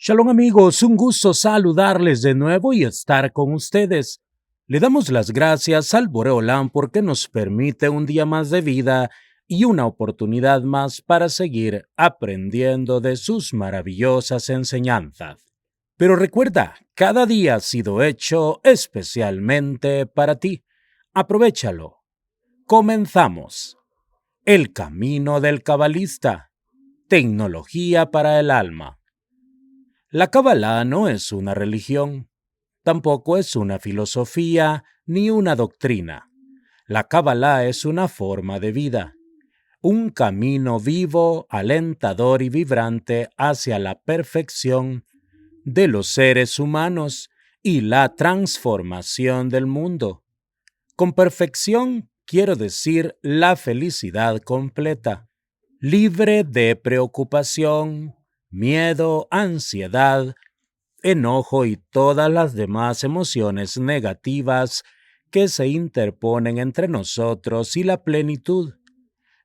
Shalom amigos, un gusto saludarles de nuevo y estar con ustedes. Le damos las gracias al Boreolán porque nos permite un día más de vida y una oportunidad más para seguir aprendiendo de sus maravillosas enseñanzas. Pero recuerda, cada día ha sido hecho especialmente para ti. Aprovechalo. Comenzamos. El camino del cabalista. Tecnología para el alma. La Kabbalah no es una religión, tampoco es una filosofía ni una doctrina. La Kabbalah es una forma de vida, un camino vivo, alentador y vibrante hacia la perfección de los seres humanos y la transformación del mundo. Con perfección quiero decir la felicidad completa, libre de preocupación, miedo, ansiedad, enojo y todas las demás emociones negativas que se interponen entre nosotros y la plenitud.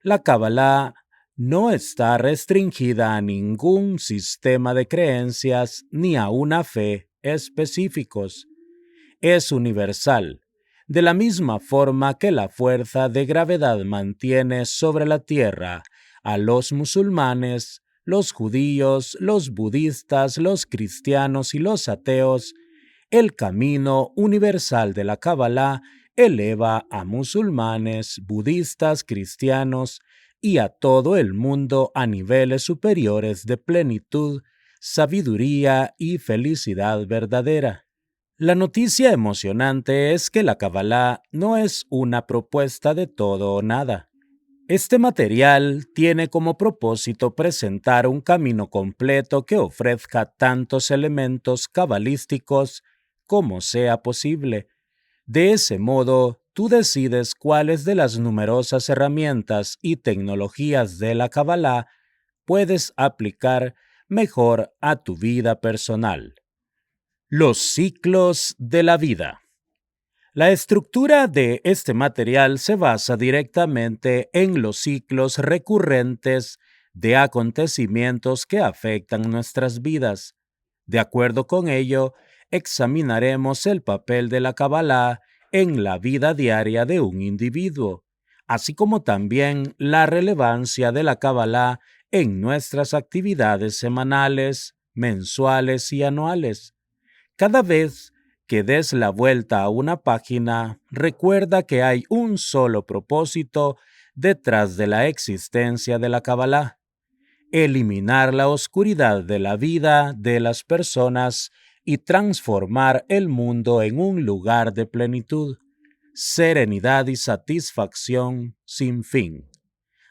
La Kabbalah no está restringida a ningún sistema de creencias ni a una fe específicos. Es universal, de la misma forma que la fuerza de gravedad mantiene sobre la tierra a los musulmanes, los judíos, los budistas, los cristianos y los ateos. El camino universal de la Kabbalah eleva a musulmanes, budistas, cristianos y a todo el mundo a niveles superiores de plenitud, sabiduría y felicidad verdadera. La noticia emocionante es que la Kabbalah no es una propuesta de todo o nada. Este material tiene como propósito presentar un camino completo que ofrezca tantos elementos cabalísticos como sea posible. De ese modo, tú decides cuáles de las numerosas herramientas y tecnologías de la Kabbalah puedes aplicar mejor a tu vida personal. Los ciclos de la vida. La estructura de este material se basa directamente en los ciclos recurrentes de acontecimientos que afectan nuestras vidas. De acuerdo con ello, examinaremos el papel de la Kabbalah en la vida diaria de un individuo, así como también la relevancia de la Kabbalah en nuestras actividades semanales, mensuales y anuales. Cada vez que des la vuelta a una página, recuerda que hay un solo propósito detrás de la existencia de la Kabbalah: eliminar la oscuridad de la vida de las personas y transformar el mundo en un lugar de plenitud, serenidad y satisfacción sin fin.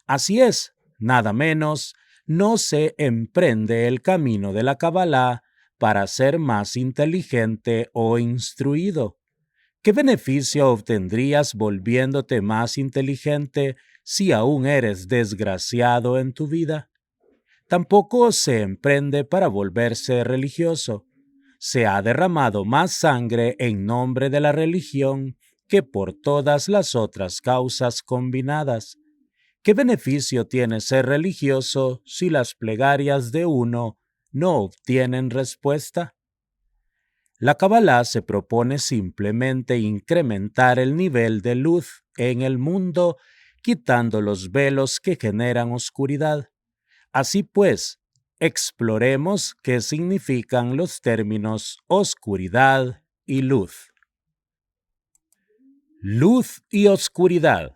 Así es, nada menos, no se emprende el camino de la Kabbalah para ser más inteligente o instruido. ¿Qué beneficio obtendrías volviéndote más inteligente si aún eres desgraciado en tu vida? Tampoco se emprende para volverse religioso. Se ha derramado más sangre en nombre de la religión que por todas las otras causas combinadas. ¿Qué beneficio tiene ser religioso si las plegarias de uno no obtienen respuesta? La Kabbalah se propone simplemente incrementar el nivel de luz en el mundo, quitando los velos que generan oscuridad. Así pues, exploremos qué significan los términos oscuridad y luz. Luz y oscuridad.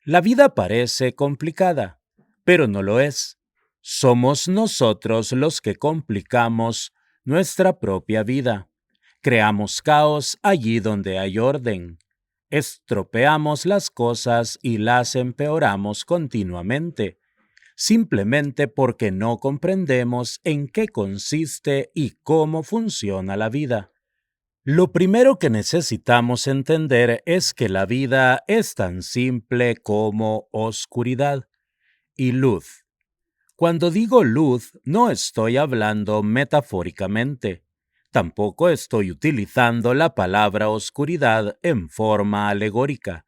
La vida parece complicada, pero no lo es. Somos nosotros los que complicamos nuestra propia vida. Creamos caos allí donde hay orden. Estropeamos las cosas y las empeoramos continuamente, simplemente porque no comprendemos en qué consiste y cómo funciona la vida. Lo primero que necesitamos entender es que la vida es tan simple como oscuridad y luz. Cuando digo luz, no estoy hablando metafóricamente. Tampoco estoy utilizando la palabra oscuridad en forma alegórica.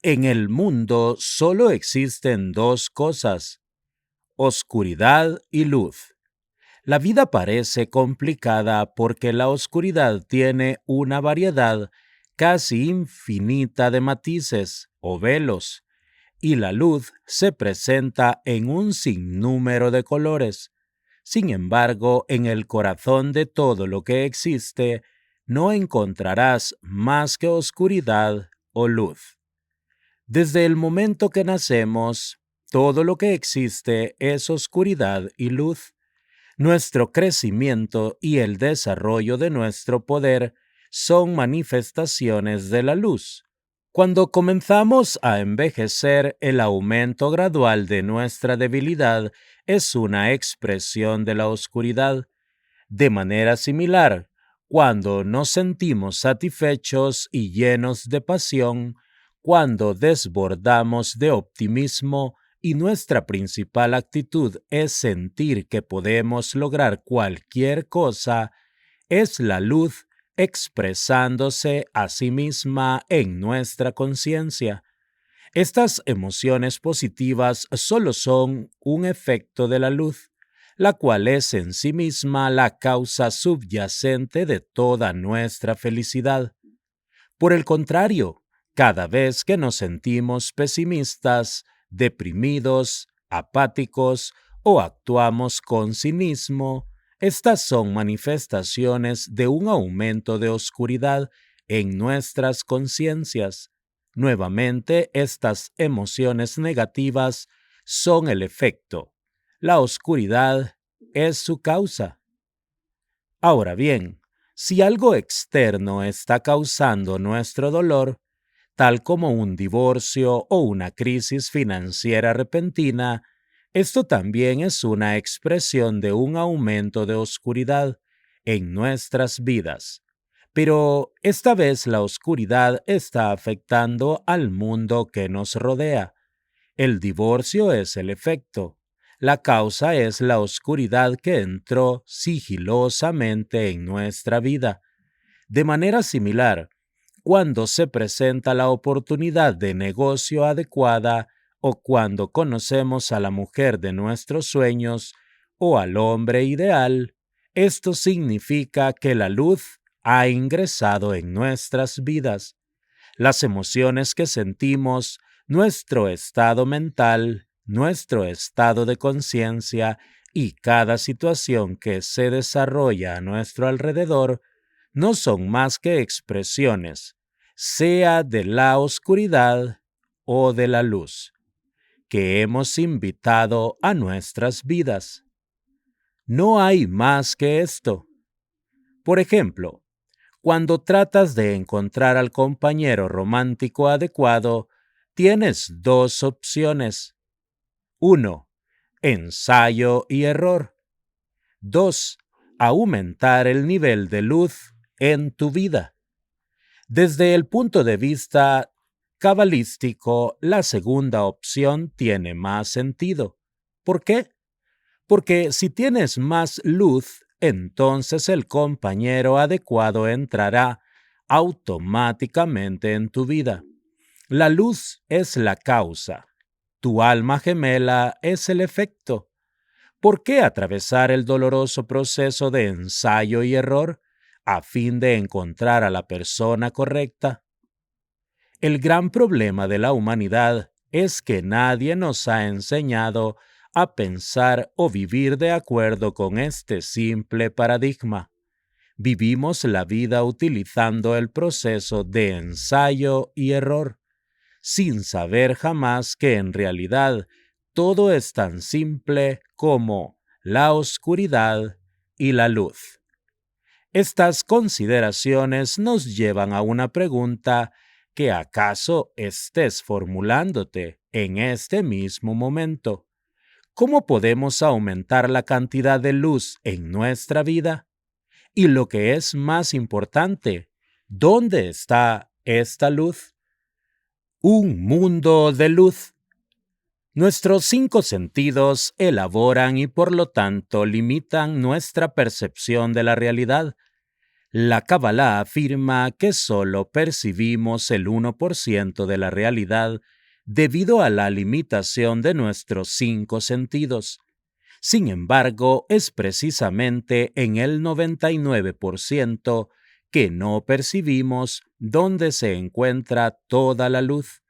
En el mundo solo existen dos cosas: oscuridad y luz. La vida parece complicada porque la oscuridad tiene una variedad casi infinita de matices o velos, y la luz se presenta en un sinnúmero de colores. Sin embargo, en el corazón de todo lo que existe, no encontrarás más que oscuridad o luz. Desde el momento que nacemos, todo lo que existe es oscuridad y luz. Nuestro crecimiento y el desarrollo de nuestro poder son manifestaciones de la luz. Cuando comenzamos a envejecer, el aumento gradual de nuestra debilidad es una expresión de la oscuridad. De manera similar, cuando nos sentimos satisfechos y llenos de pasión, cuando desbordamos de optimismo y nuestra principal actitud es sentir que podemos lograr cualquier cosa, es la luz expresándose a sí misma en nuestra conciencia. Estas emociones positivas solo son un efecto de la luz, la cual es en sí misma la causa subyacente de toda nuestra felicidad. Por el contrario, cada vez que nos sentimos pesimistas, deprimidos, apáticos o actuamos con cinismo, estas son manifestaciones de un aumento de oscuridad en nuestras conciencias. Nuevamente, estas emociones negativas son el efecto. La oscuridad es su causa. Ahora bien, si algo externo está causando nuestro dolor, tal como un divorcio o una crisis financiera repentina, esto también es una expresión de un aumento de oscuridad en nuestras vidas. Pero esta vez la oscuridad está afectando al mundo que nos rodea. El divorcio es el efecto. La causa es la oscuridad que entró sigilosamente en nuestra vida. De manera similar, cuando se presenta la oportunidad de negocio adecuada o cuando conocemos a la mujer de nuestros sueños o al hombre ideal, esto significa que la luz ha ingresado en nuestras vidas. Las emociones que sentimos, nuestro estado mental, nuestro estado de conciencia y cada situación que se desarrolla a nuestro alrededor no son más que expresiones, sea de la oscuridad o de la luz, que hemos invitado a nuestras vidas. No hay más que esto. Por ejemplo, cuando tratas de encontrar al compañero romántico adecuado, tienes dos opciones. 1. Ensayo y error. 2. Aumentar el nivel de luz en tu vida. Desde el punto de vista cabalístico, la segunda opción tiene más sentido. ¿Por qué? Porque si tienes más luz, entonces el compañero adecuado entrará automáticamente en tu vida. La luz es la causa. Tu alma gemela es el efecto. ¿Por qué atravesar el doloroso proceso de ensayo y error a fin de encontrar a la persona correcta? El gran problema de la humanidad es que nadie nos ha enseñado a pensar o vivir de acuerdo con este simple paradigma. Vivimos la vida utilizando el proceso de ensayo y error, sin saber jamás que en realidad todo es tan simple como la oscuridad y la luz. Estas consideraciones nos llevan a una pregunta que acaso estés formulándote en este mismo momento. ¿Cómo podemos aumentar la cantidad de luz en nuestra vida? Y lo que es más importante, ¿dónde está esta luz? Un mundo de luz. Nuestros cinco sentidos elaboran y por lo tanto limitan nuestra percepción de la realidad. La Kabbalah afirma que solo percibimos el 1% de la realidad debido a la limitación de nuestros cinco sentidos. Sin embargo, es precisamente en el 99% que no percibimos dónde se encuentra toda la luz.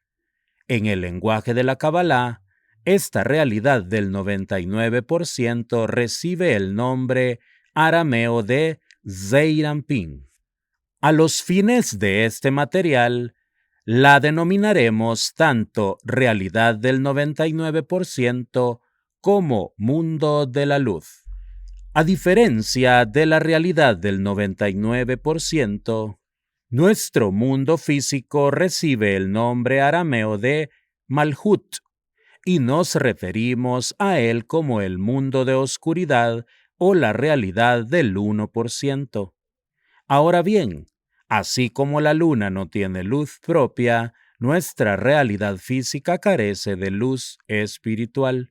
En el lenguaje de la Kabbalah, esta realidad del 99% recibe el nombre arameo de Zeir Anpin. A los fines de este material, la denominaremos tanto realidad del 99% como mundo de la luz. A diferencia de la realidad del 99%, nuestro mundo físico recibe el nombre arameo de Malhut y nos referimos a él como el mundo de oscuridad o la realidad del 1%. Ahora bien, así como la luna no tiene luz propia, nuestra realidad física carece de luz espiritual.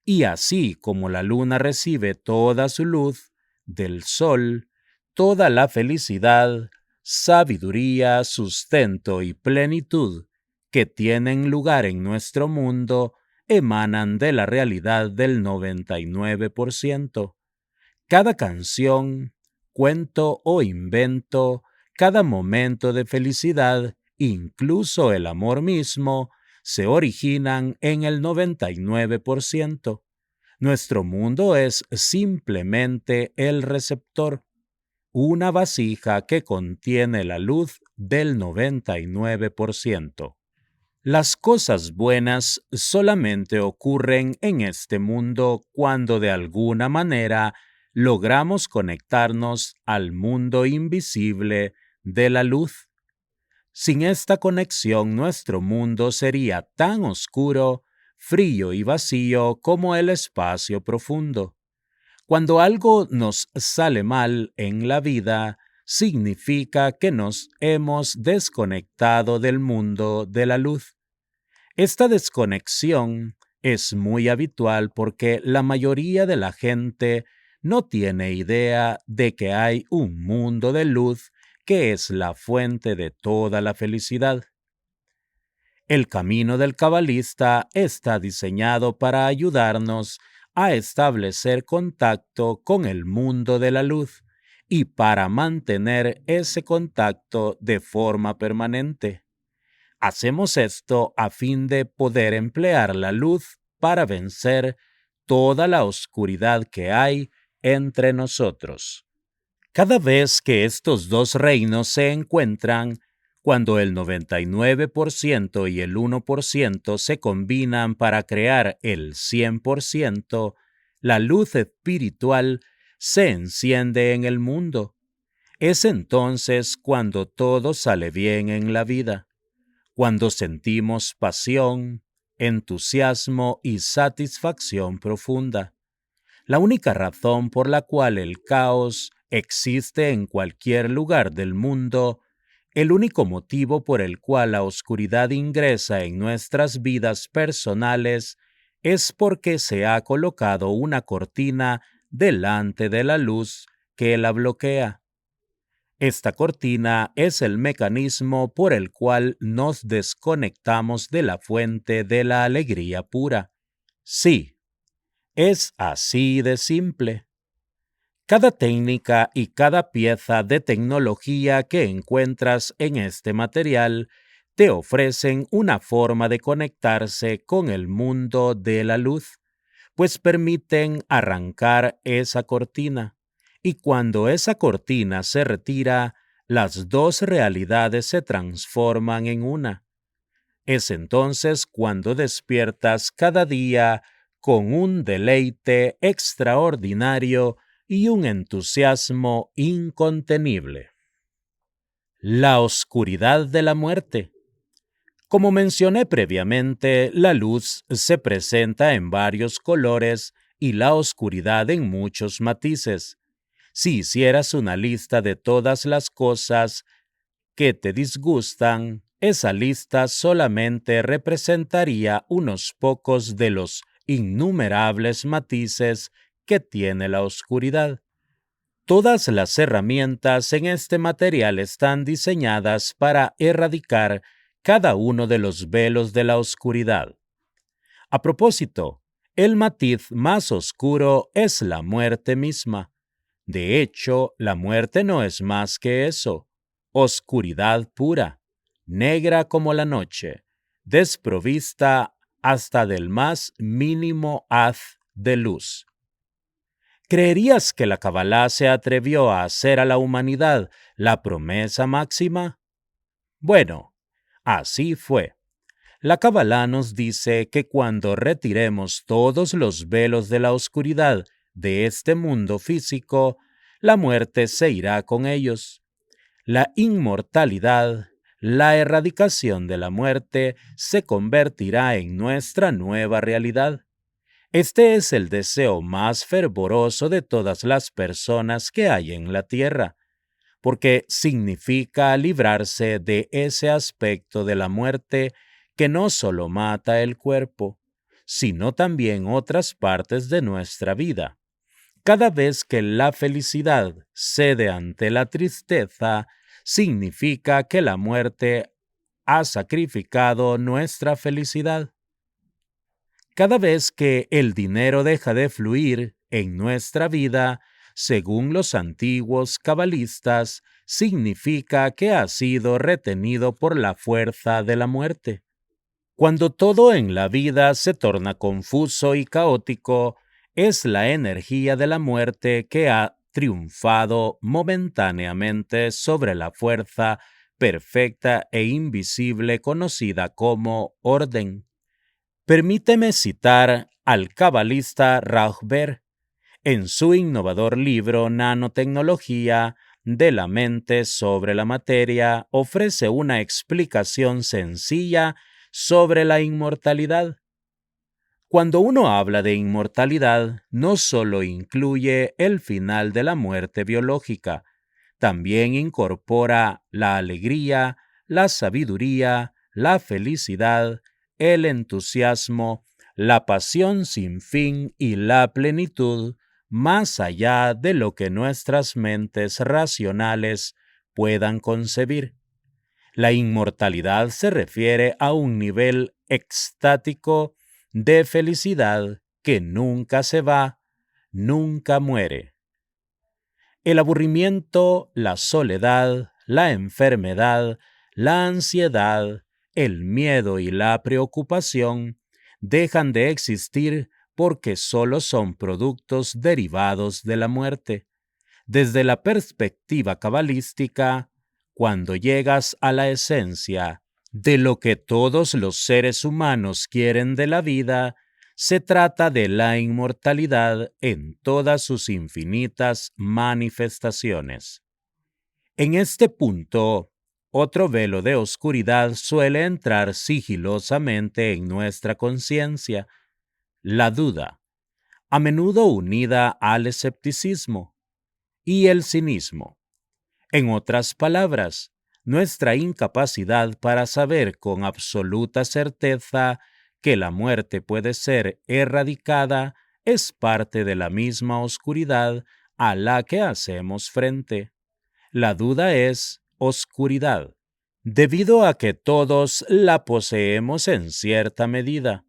Y así como la luna recibe toda su luz del sol, toda la felicidad, sabiduría, sustento y plenitud que tienen lugar en nuestro mundo emanan de la realidad del 99%. Cada canción, cuento o invento, cada momento de felicidad, incluso el amor mismo, se originan en el 99%. Nuestro mundo es simplemente el receptor, una vasija que contiene la luz del 99%. Las cosas buenas solamente ocurren en este mundo cuando de alguna manera logramos conectarnos al mundo invisible de la luz. Sin esta conexión, nuestro mundo sería tan oscuro, frío y vacío como el espacio profundo. Cuando algo nos sale mal en la vida, significa que nos hemos desconectado del mundo de la luz. Esta desconexión es muy habitual porque la mayoría de la gente no tiene idea de que hay un mundo de luz que es la fuente de toda la felicidad. El camino del cabalista está diseñado para ayudarnos a establecer contacto con el mundo de la luz y para mantener ese contacto de forma permanente. Hacemos esto a fin de poder emplear la luz para vencer toda la oscuridad que hay entre nosotros. Cada vez que estos dos reinos se encuentran, cuando el 99% y el 1% se combinan para crear el 100%, la luz espiritual se enciende en el mundo. Es entonces cuando todo sale bien en la vida, cuando sentimos pasión, entusiasmo y satisfacción profunda. La única razón por la cual el caos existe en cualquier lugar del mundo, el único motivo por el cual la oscuridad ingresa en nuestras vidas personales, es porque se ha colocado una cortina delante de la luz que la bloquea. Esta cortina es el mecanismo por el cual nos desconectamos de la fuente de la alegría pura. Sí, es así de simple. Cada técnica y cada pieza de tecnología que encuentras en este material te ofrecen una forma de conectarse con el mundo de la luz, pues permiten arrancar esa cortina. Y cuando esa cortina se retira, las dos realidades se transforman en una. Es entonces cuando despiertas cada día con un deleite extraordinario y un entusiasmo incontenible. La oscuridad de la muerte. Como mencioné previamente, la luz se presenta en varios colores y la oscuridad en muchos matices. Si hicieras una lista de todas las cosas que te disgustan, esa lista solamente representaría unos pocos de los innumerables matices que tiene la oscuridad. Todas las herramientas en este material están diseñadas para erradicar cada uno de los velos de la oscuridad. A propósito, El matiz más oscuro es la muerte misma. De hecho, la muerte no es más que eso, oscuridad pura, negra como la noche, desprovista hasta del más mínimo haz de luz. ¿Creerías que la Kabbalah se atrevió a hacer a la humanidad la promesa máxima? Bueno, así fue. La Kabbalah nos dice que cuando retiremos todos los velos de la oscuridad de este mundo físico, la muerte se irá con ellos. La inmortalidad, la erradicación de la muerte, se convertirá en nuestra nueva realidad. Este es el deseo más fervoroso de todas las personas que hay en la tierra, porque significa librarse de ese aspecto de la muerte que no solo mata el cuerpo, sino también otras partes de nuestra vida. Cada vez que la felicidad cede ante la tristeza, significa que la muerte ha sacrificado nuestra felicidad. Cada vez que el dinero deja de fluir en nuestra vida, según los antiguos cabalistas, significa que ha sido retenido por la fuerza de la muerte. Cuando todo en la vida se torna confuso y caótico, es la energía de la muerte que ha triunfado momentáneamente sobre la fuerza perfecta e invisible conocida como orden. Permíteme citar al cabalista Rauchber en su innovador libro Nanotecnología de la mente sobre la materia. Ofrece una explicación sencilla sobre la inmortalidad. Cuando uno habla de inmortalidad, no solo incluye el final de la muerte biológica, también incorpora la alegría, la sabiduría, la felicidad, el entusiasmo, la pasión sin fin y la plenitud, más allá de lo que nuestras mentes racionales puedan concebir. La inmortalidad se refiere a un nivel extático de felicidad que nunca se va, nunca muere. El aburrimiento, la soledad, la enfermedad, la ansiedad, el miedo y la preocupación dejan de existir porque solo son productos derivados de la muerte. Desde la perspectiva cabalística, cuando llegas a la esencia de lo que todos los seres humanos quieren de la vida, se trata de la inmortalidad en todas sus infinitas manifestaciones. En este punto, otro velo de oscuridad suele entrar sigilosamente en nuestra conciencia, la duda, a menudo unida al escepticismo y el cinismo. En otras palabras, nuestra incapacidad para saber con absoluta certeza que la muerte puede ser erradicada es parte de la misma oscuridad a la que hacemos frente. La duda es oscuridad, debido a que todos la poseemos en cierta medida.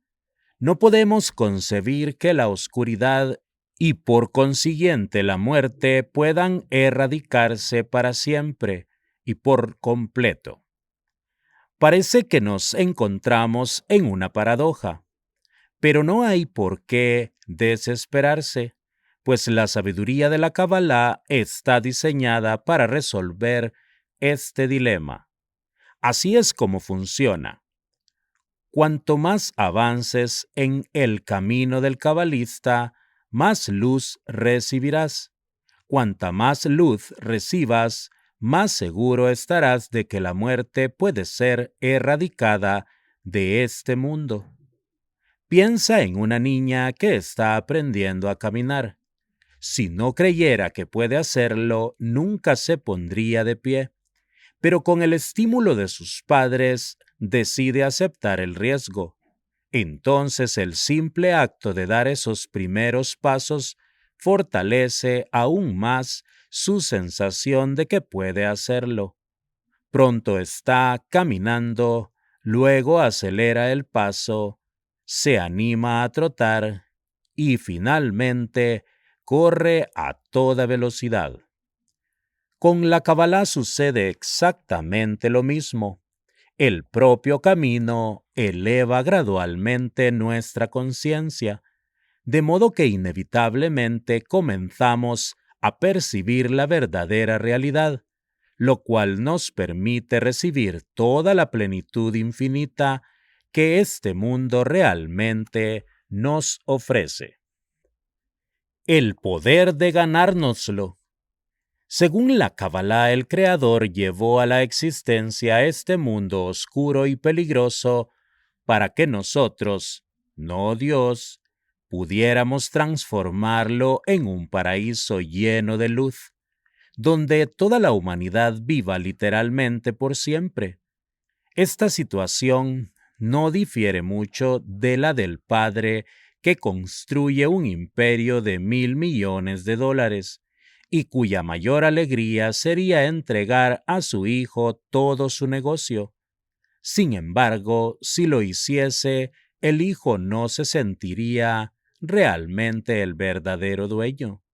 No podemos concebir que la oscuridad y por consiguiente la muerte puedan erradicarse para siempre y por completo. Parece que nos encontramos en una paradoja, pero no hay por qué desesperarse, pues la sabiduría de la Kabbalah está diseñada para resolver este dilema. Así es como funciona. Cuanto más avances en el camino del cabalista, más luz recibirás. Cuanta más luz recibas, más seguro estarás de que la muerte puede ser erradicada de este mundo. Piensa en una niña que está aprendiendo a caminar. Si no creyera que puede hacerlo, nunca se pondría de pie. Pero con el estímulo de sus padres, decide aceptar el riesgo. Entonces el simple acto de dar esos primeros pasos fortalece aún más su sensación de que puede hacerlo. Pronto está caminando, luego acelera el paso, se anima a trotar y finalmente corre a toda velocidad. Con la Kabbalah sucede exactamente lo mismo. El propio camino eleva gradualmente nuestra conciencia, de modo que inevitablemente comenzamos a percibir la verdadera realidad, lo cual nos permite recibir toda la plenitud infinita que este mundo realmente nos ofrece. El poder de ganárnoslo. Según la Kabbalah, el Creador llevó a la existencia este mundo oscuro y peligroso para que nosotros, no Dios, pudiéramos transformarlo en un paraíso lleno de luz, donde toda la humanidad viva literalmente por siempre. Esta situación no difiere mucho de la del padre que construye un imperio de $1.000.000.000 y cuya mayor alegría sería entregar a su hijo todo su negocio. Sin embargo, si lo hiciese, el hijo no se sentiría realmente el verdadero dueño.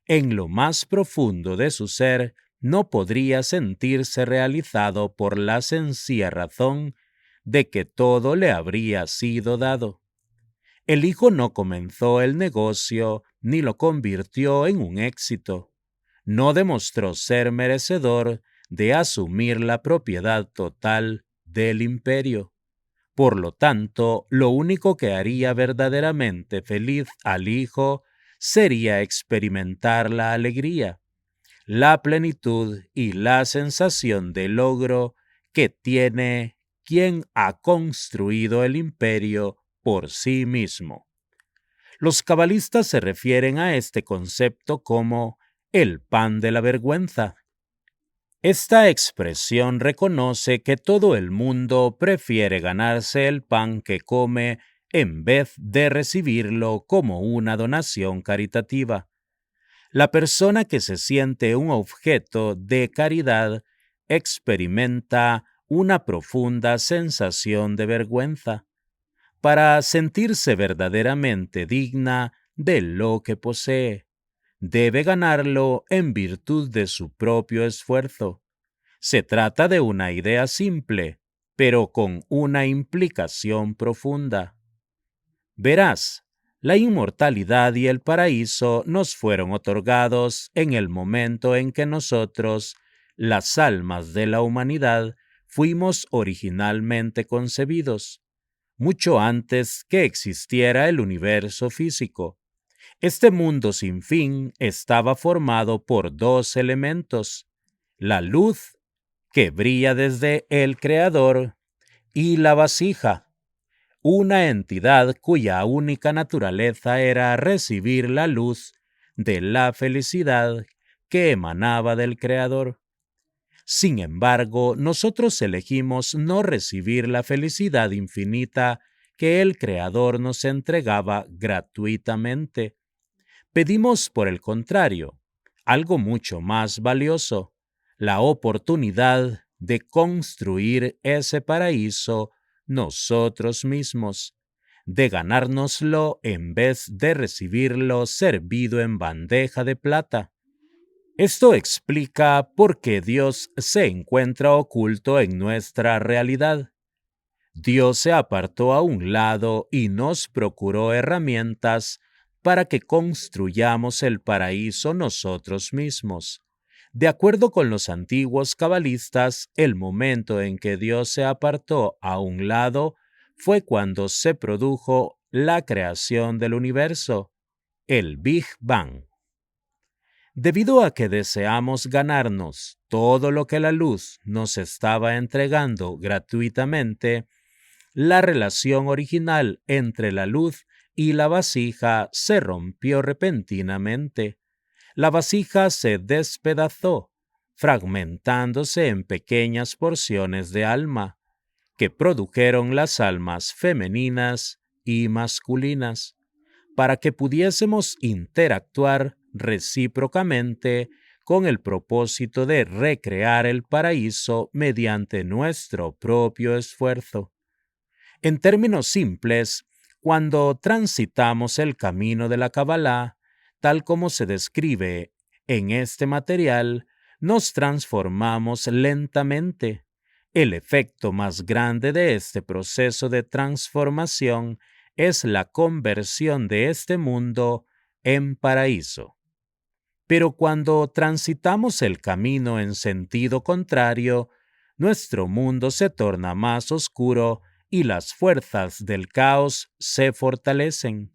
En lo más profundo de su ser, no podría sentirse realizado por la sencilla razón de que todo le habría sido dado. El hijo no comenzó el negocio ni lo convirtió en un éxito. No demostró ser merecedor de asumir la propiedad total del imperio. Por lo tanto, lo único que haría verdaderamente feliz al hijo sería experimentar la alegría, la plenitud y la sensación de logro que tiene quien ha construido el imperio por sí mismo. Los cabalistas se refieren a este concepto como el pan de la vergüenza. Esta expresión reconoce que todo el mundo prefiere ganarse el pan que come en vez de recibirlo como una donación caritativa. La persona que se siente un objeto de caridad experimenta una profunda sensación de vergüenza. Para sentirse verdaderamente digna de lo que posee, debe ganarlo en virtud de su propio esfuerzo. Se trata de una idea simple, pero con una implicación profunda. Verás, la inmortalidad y el paraíso nos fueron otorgados en el momento en que nosotros, las almas de la humanidad, fuimos originalmente concebidos, mucho antes que existiera el universo físico. Este mundo sin fin estaba formado por dos elementos: la luz, que brilla desde el Creador, y la vasija, una entidad cuya única naturaleza era recibir la luz de la felicidad que emanaba del Creador. Sin embargo, nosotros elegimos no recibir la felicidad infinita que el Creador nos entregaba gratuitamente. Pedimos, por el contrario, algo mucho más valioso: la oportunidad de construir ese paraíso nosotros mismos, de ganárnoslo en vez de recibirlo servido en bandeja de plata. Esto explica por qué Dios se encuentra oculto en nuestra realidad. Dios se apartó a un lado y nos procuró herramientas para que construyamos el paraíso nosotros mismos. De acuerdo con los antiguos cabalistas, el momento en que Dios se apartó a un lado fue cuando se produjo la creación del universo, el Big Bang. Debido a que deseamos ganarnos todo lo que la luz nos estaba entregando gratuitamente, la relación original entre la luz y la vasija se rompió repentinamente. La vasija se despedazó, fragmentándose en pequeñas porciones de alma, que produjeron las almas femeninas y masculinas, para que pudiésemos interactuar recíprocamente con el propósito de recrear el paraíso mediante nuestro propio esfuerzo. En términos simples, Cuando transitamos el camino de la Kabbalah, tal como se describe en este material, nos transformamos lentamente. El efecto más grande de este proceso de transformación es la conversión de este mundo en paraíso. Pero cuando transitamos el camino en sentido contrario, nuestro mundo se torna más oscuro y las fuerzas del caos se fortalecen.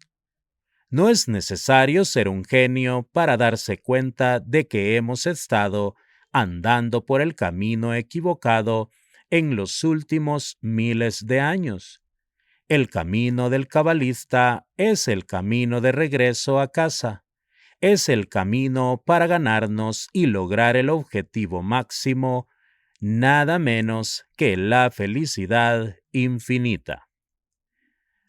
No es necesario ser un genio para darse cuenta de que hemos estado andando por el camino equivocado en los últimos miles de años. El camino del cabalista es el camino de regreso a casa. Es el camino para ganarnos y lograr el objetivo máximo, nada menos que la felicidad infinita.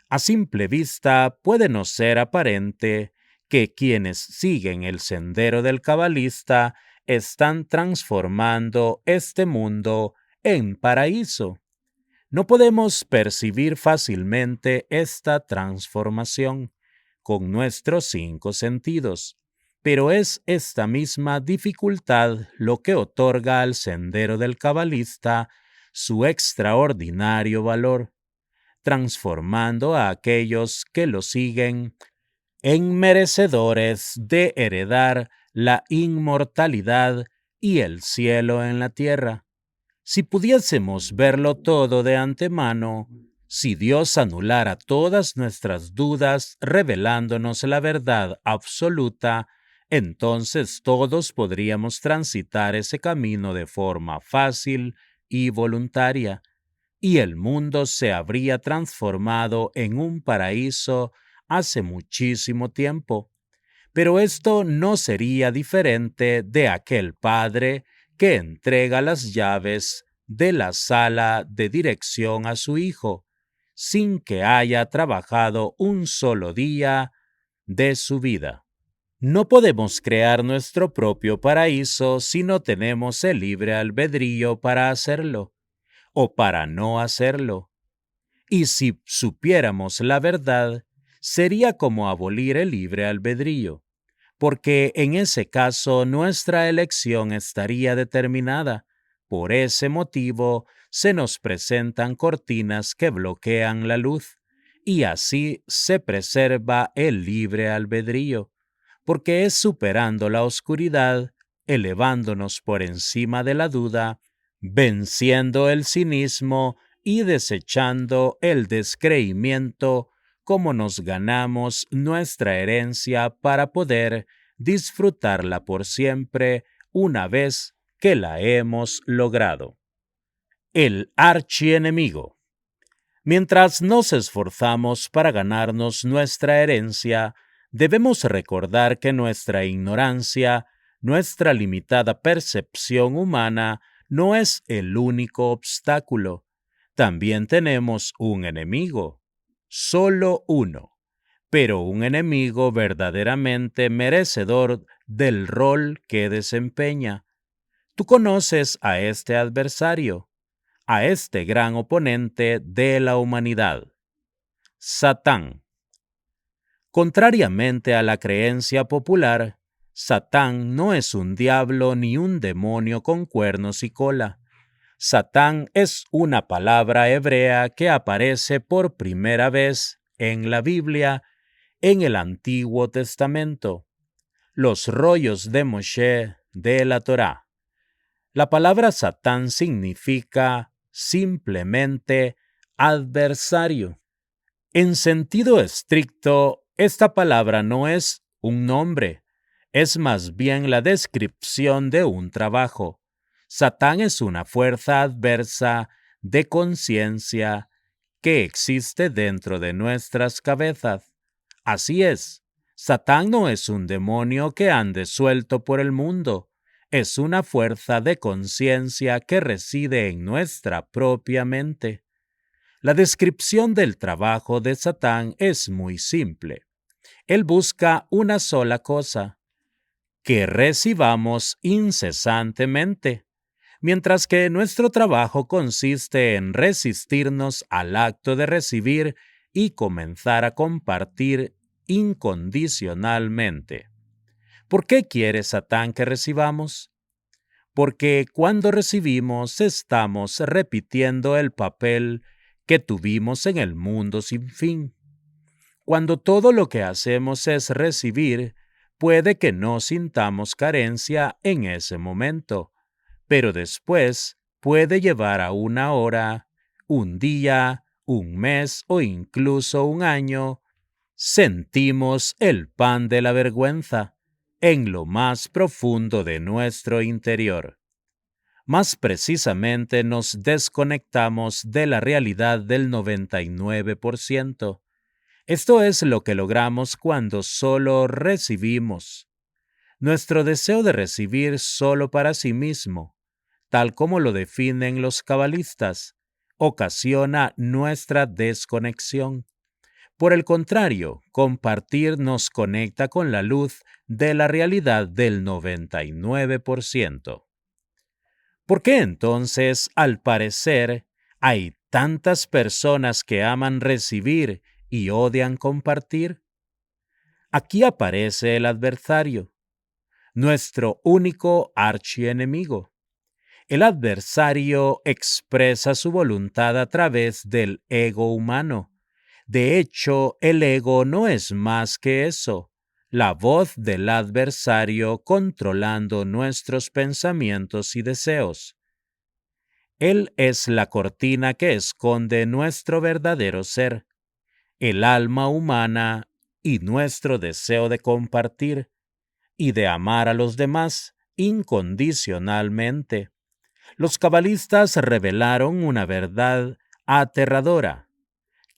A simple vista puede no ser aparente que quienes siguen el sendero del cabalista están transformando este mundo en paraíso. No podemos percibir fácilmente esta transformación con nuestros 5 sentidos, pero es esta misma dificultad lo que otorga al sendero del cabalista su extraordinario valor, transformando a aquellos que lo siguen en merecedores de heredar la inmortalidad y el cielo en la tierra. Si pudiésemos verlo todo de antemano, si Dios anulara todas nuestras dudas revelándonos la verdad absoluta, entonces todos podríamos transitar ese camino de forma fácil y voluntaria, y el mundo se habría transformado en un paraíso hace muchísimo tiempo. Pero esto no sería diferente de aquel padre que entrega las llaves de la sala de dirección a su hijo, sin que haya trabajado un solo día de su vida. No podemos crear nuestro propio paraíso si no tenemos el libre albedrío para hacerlo o para no hacerlo. Y si supiéramos la verdad, sería como abolir el libre albedrío, porque en ese caso nuestra elección estaría determinada. Por ese motivo se nos presentan cortinas que bloquean la luz, y así se preserva el libre albedrío, porque es superando la oscuridad, elevándonos por encima de la duda, venciendo el cinismo y desechando el descreimiento, como nos ganamos nuestra herencia para poder disfrutarla por siempre una vez que la hemos logrado. El archienemigo. Mientras nos esforzamos para ganarnos nuestra herencia, debemos recordar que nuestra ignorancia, nuestra limitada percepción humana, no es el único obstáculo. También tenemos un enemigo, solo uno, pero un enemigo verdaderamente merecedor del rol que desempeña. Tú conoces a este adversario, a este gran oponente de la humanidad, Satán. Contrariamente a la creencia popular, Satán no es un diablo ni un demonio con cuernos y cola. Satán es una palabra hebrea que aparece por primera vez en la Biblia en el Antiguo Testamento, los rollos de Moshe de la Torá. La palabra Satán significa simplemente adversario. En sentido estricto, esta palabra no es un nombre, es más bien la descripción de un trabajo. Satán es una fuerza adversa de conciencia que existe dentro de nuestras cabezas. Así es, Satán no es un demonio que ande suelto por el mundo, es una fuerza de conciencia que reside en nuestra propia mente. La descripción del trabajo de Satán es muy simple. Él busca una sola cosa, que recibamos incesantemente, mientras que nuestro trabajo consiste en resistirnos al acto de recibir y comenzar a compartir incondicionalmente. ¿Por qué quiere Satán que recibamos? Porque cuando recibimos estamos repitiendo el papel que tuvimos en el mundo sin fin. Cuando todo lo que hacemos es recibir, puede que no sintamos carencia en ese momento, pero después puede llevar a una hora, un día, un mes o incluso un año. Sentimos el pan de la vergüenza en lo más profundo de nuestro interior. Más precisamente nos desconectamos de la realidad del 99%. Esto es lo que logramos cuando solo recibimos. Nuestro deseo de recibir solo para sí mismo, tal como lo definen los cabalistas, ocasiona nuestra desconexión. Por el contrario, compartir nos conecta con la luz de la realidad del 99%. ¿Por qué entonces, al parecer, hay tantas personas que aman recibir y odian compartir? Aquí aparece el adversario, nuestro único archienemigo. El adversario expresa su voluntad a través del ego humano. De hecho, el ego no es más que eso, la voz del adversario controlando nuestros pensamientos y deseos. Él es la cortina que esconde nuestro verdadero ser, el alma humana y nuestro deseo de compartir y de amar a los demás incondicionalmente. Los cabalistas revelaron una verdad aterradora.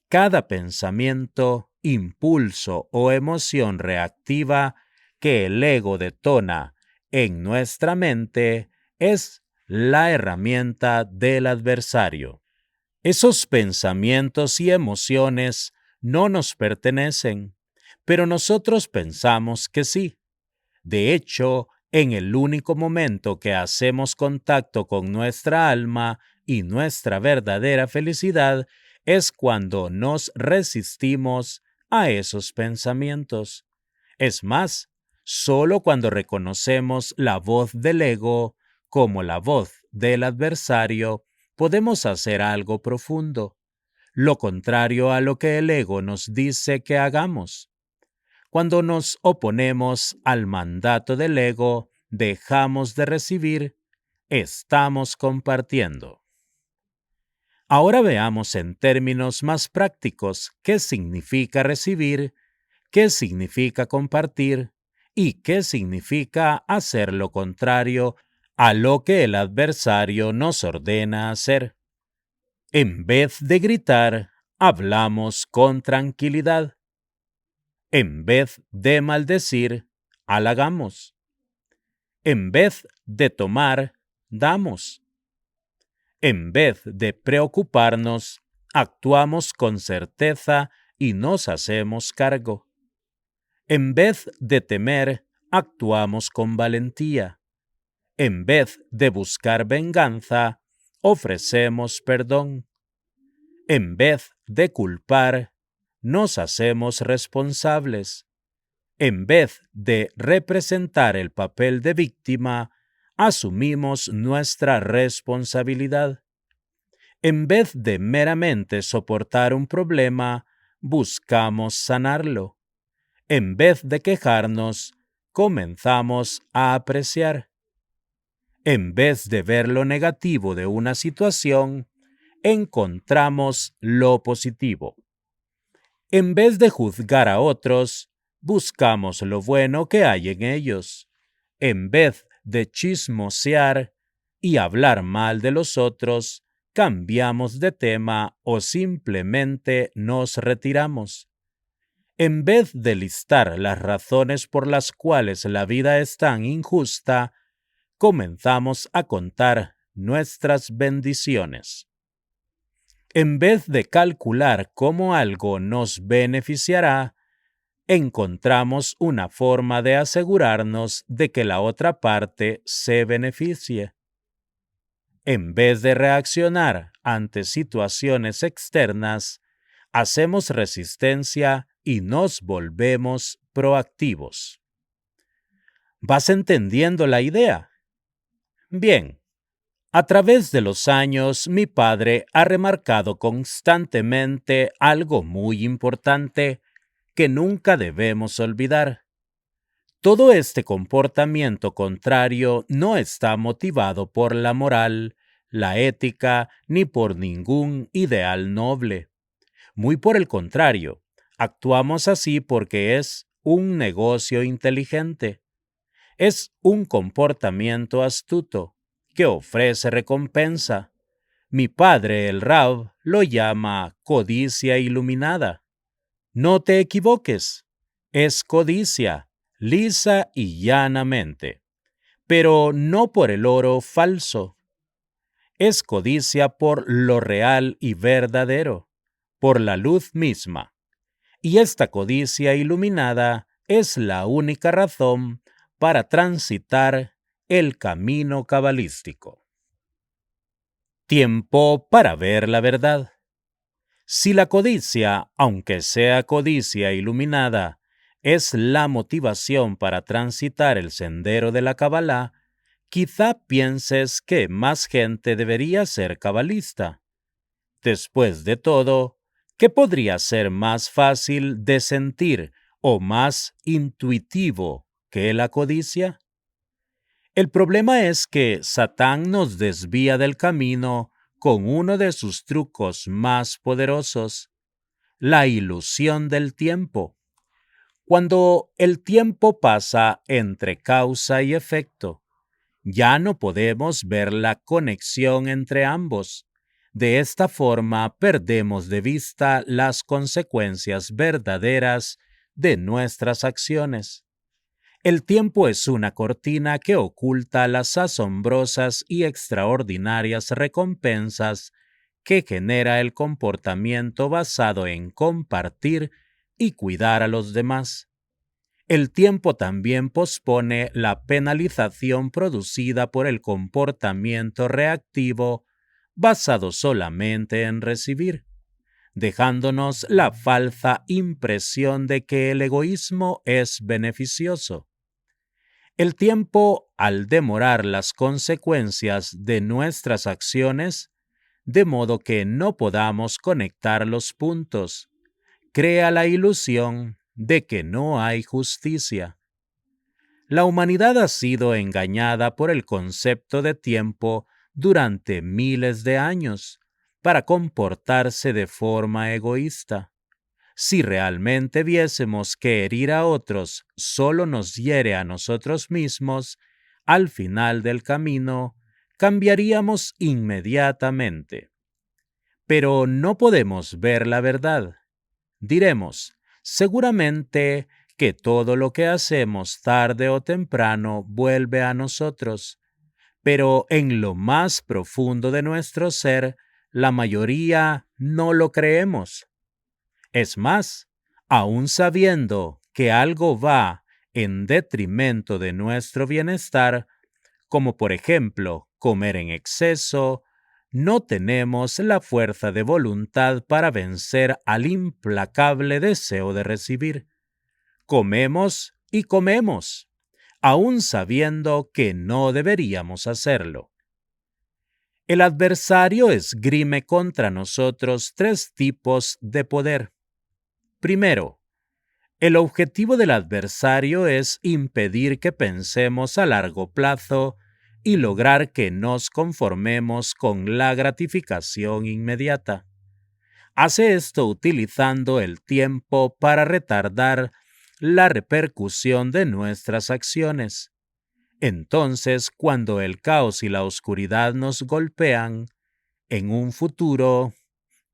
Cada pensamiento, impulso o emoción reactiva que el ego detona en nuestra mente es la herramienta del adversario. Esos pensamientos y emociones no nos pertenecen, pero nosotros pensamos que sí. De hecho, en el único momento que hacemos contacto con nuestra alma y nuestra verdadera felicidad es cuando nos resistimos a esos pensamientos. Es más, solo cuando reconocemos la voz del ego como la voz del adversario, podemos hacer algo profundo, lo contrario a lo que el ego nos dice que hagamos. Cuando nos oponemos al mandato del ego, dejamos de recibir, estamos compartiendo. Ahora veamos en términos más prácticos qué significa recibir, qué significa compartir y qué significa hacer lo contrario a lo que el adversario nos ordena hacer. En vez de gritar, hablamos con tranquilidad. En vez de maldecir, halagamos. En vez de tomar, damos. En vez de preocuparnos, actuamos con certeza y nos hacemos cargo. En vez de temer, actuamos con valentía. En vez de buscar venganza, ofrecemos perdón. En vez de culpar, nos hacemos responsables. En vez de representar el papel de víctima, asumimos nuestra responsabilidad. En vez de meramente soportar un problema, buscamos sanarlo. En vez de quejarnos, comenzamos a apreciar. En vez de ver lo negativo de una situación, encontramos lo positivo. En vez de juzgar a otros, buscamos lo bueno que hay en ellos. En vez de chismosear y hablar mal de los otros, cambiamos de tema o simplemente nos retiramos. En vez de listar las razones por las cuales la vida es tan injusta, comenzamos a contar nuestras bendiciones. En vez de calcular cómo algo nos beneficiará, encontramos una forma de asegurarnos de que la otra parte se beneficie. En vez de reaccionar ante situaciones externas, hacemos resistencia y nos volvemos proactivos. ¿Vas entendiendo la idea? Bien. A través de los años, mi padre ha remarcado constantemente algo muy importante que nunca debemos olvidar. Todo este comportamiento contrario no está motivado por la moral, la ética, ni por ningún ideal noble. Muy por el contrario, actuamos así porque es un negocio inteligente. Es un comportamiento astuto que ofrece recompensa. Mi padre, el Rab, lo llama codicia iluminada. No te equivoques, es codicia, lisa y llanamente, pero no por el oro falso. Es codicia por lo real y verdadero, por la luz misma. Y esta codicia iluminada es la única razón para transitar el camino cabalístico. Tiempo para ver la verdad. Si la codicia, aunque sea codicia iluminada, es la motivación para transitar el sendero de la Cabalá, quizá pienses que más gente debería ser cabalista. Después de todo, ¿qué podría ser más fácil de sentir o más intuitivo que la codicia? El problema es que Satán nos desvía del camino con uno de sus trucos más poderosos, la ilusión del tiempo. Cuando el tiempo pasa entre causa y efecto, ya no podemos ver la conexión entre ambos. De esta forma perdemos de vista las consecuencias verdaderas de nuestras acciones. El tiempo es una cortina que oculta las asombrosas y extraordinarias recompensas que genera el comportamiento basado en compartir y cuidar a los demás. El tiempo también pospone la penalización producida por el comportamiento reactivo basado solamente en recibir, dejándonos la falsa impresión de que el egoísmo es beneficioso. El tiempo, al demorar las consecuencias de nuestras acciones, de modo que no podamos conectar los puntos, crea la ilusión de que no hay justicia. La humanidad ha sido engañada por el concepto de tiempo durante miles de años para comportarse de forma egoísta. Si realmente viésemos que herir a otros solo nos hiere a nosotros mismos, al final del camino cambiaríamos inmediatamente. Pero no podemos ver la verdad. Diremos, seguramente que todo lo que hacemos tarde o temprano vuelve a nosotros, pero en lo más profundo de nuestro ser, la mayoría no lo creemos. Es más, aun sabiendo que algo va en detrimento de nuestro bienestar, como por ejemplo comer en exceso, no tenemos la fuerza de voluntad para vencer al implacable deseo de recibir. Comemos y comemos, aun sabiendo que no deberíamos hacerlo. El adversario esgrime contra nosotros tres tipos de poder. Primero, el objetivo del adversario es impedir que pensemos a largo plazo y lograr que nos conformemos con la gratificación inmediata. Hace esto utilizando el tiempo para retardar la repercusión de nuestras acciones. Entonces, cuando el caos y la oscuridad nos golpean, en un futuro,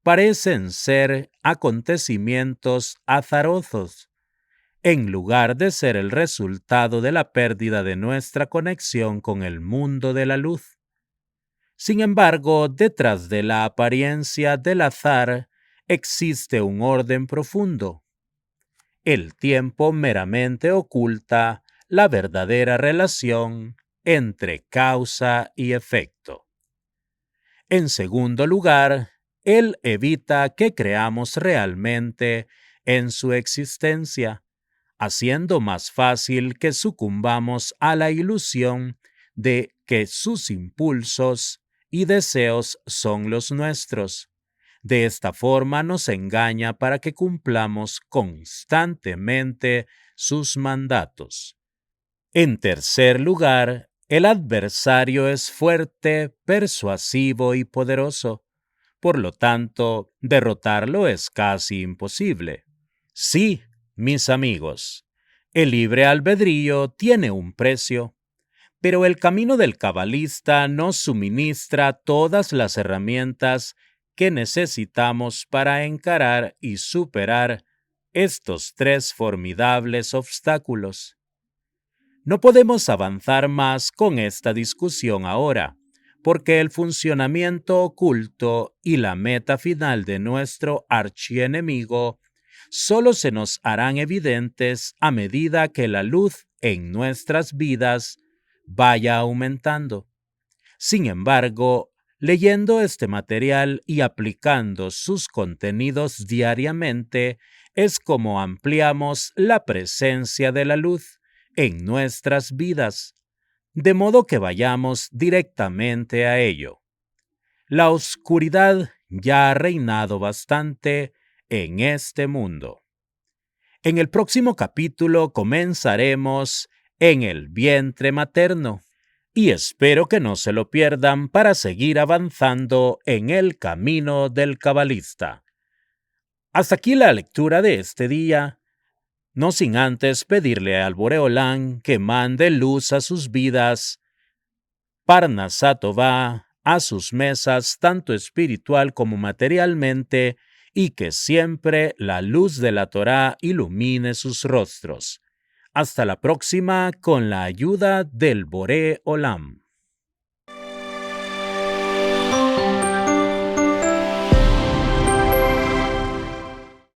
parecen ser acontecimientos azarosos, en lugar de ser el resultado de la pérdida de nuestra conexión con el mundo de la luz. Sin embargo, detrás de la apariencia del azar existe un orden profundo. El tiempo meramente oculta la verdadera relación entre causa y efecto. En segundo lugar, Él evita que creamos realmente en su existencia, haciendo más fácil que sucumbamos a la ilusión de que sus impulsos y deseos son los nuestros. De esta forma nos engaña para que cumplamos constantemente sus mandatos. En tercer lugar, el adversario es fuerte, persuasivo y poderoso. Por lo tanto, derrotarlo es casi imposible. Sí, mis amigos, el libre albedrío tiene un precio, pero el camino del cabalista nos suministra todas las herramientas que necesitamos para encarar y superar estos tres formidables obstáculos. No podemos avanzar más con esta discusión ahora, porque el funcionamiento oculto y la meta final de nuestro archienemigo solo se nos harán evidentes a medida que la luz en nuestras vidas vaya aumentando. Sin embargo, leyendo este material y aplicando sus contenidos diariamente, es como ampliamos la presencia de la luz en nuestras vidas, de modo que vayamos directamente a ello. La oscuridad ya ha reinado bastante en este mundo. En el próximo capítulo comenzaremos en el vientre materno y espero que no se lo pierdan para seguir avanzando en el camino del cabalista. Hasta aquí la lectura de este día, no sin antes pedirle al Boreolán que mande luz a sus vidas, Parnasatová, a sus mesas, tanto espiritual como materialmente, y que siempre la luz de la Torá ilumine sus rostros. Hasta la próxima con la ayuda del Boré Olam.